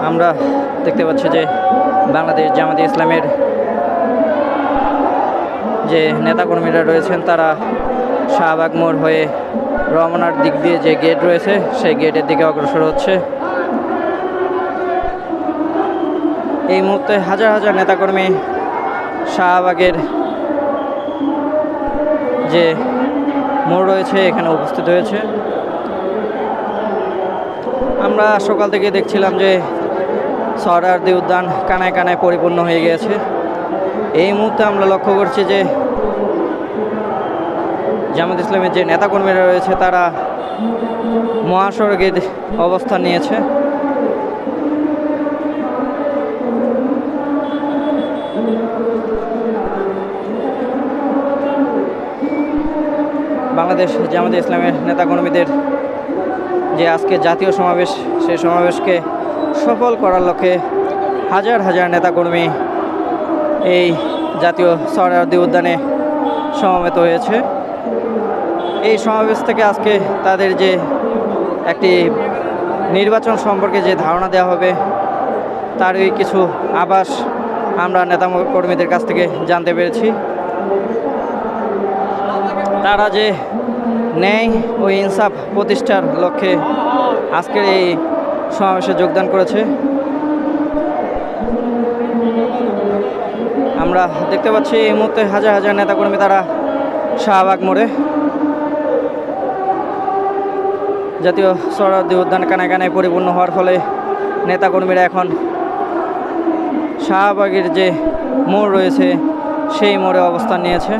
আমরা দেখতে পাচ্ছি যে বাংলাদেশ জামাতে ইসলামের যে নেতাকর্মীরা রয়েছেন তারা শাহবাগ মোড় হয়ে রমনার দিক দিয়ে যে গেট রয়েছে সেই গেটের দিকে অগ্রসর হচ্ছে। এই মুহূর্তে হাজার হাজার নেতাকর্মী শাহবাগের যে মোড় রয়েছে এখানে উপস্থিত হয়েছে। আমরা সকাল থেকে দেখছিলাম যে সোহরাওয়ার্দী উদ্যান কানায় কানায় পরিপূর্ণ হয়ে গিয়েছে। এই মুহূর্তে আমরা লক্ষ্য করছি যে জামাত ইসলামের যে নেতাকর্মীরা রয়েছে তারা মহাসড়কে অবস্থান নিয়েছে। বাংলাদেশ জামাতে ইসলামের নেতাকর্মীদের যে আজকে জাতীয় সমাবেশ, সেই সমাবেশকে সফল করার লক্ষ্যে হাজার হাজার নেতাকর্মী এই জাতীয় সোহরাওয়ার্দী উদ্যানে সমবেত হয়েছে। এই সমাবেশ থেকে আজকে তাদের যে একটি নির্বাচন সম্পর্কে যে ধারণা দেওয়া হবে তারই কিছু আভাস আমরা নেতাকর্মীদের কাছ থেকে জানতে পেরেছি। তারা যে ন্যায় ও ইনসাফ প্রতিষ্ঠার লক্ষ্যে আজকের এই সমাবেশে যোগদান করেছে। আমরা দেখতে পাচ্ছি এই মুহূর্তে হাজার হাজার নেতাকর্মী তারা শাহবাগ মোড়ে জাতীয় সোহরাওয়ার্দী উদ্যান কানায় কানায় পরিপূর্ণ হওয়ার ফলে নেতাকর্মীরা এখন শাহবাগের যে মোড় রয়েছে সেই মোড়ে অবস্থান নিয়েছে।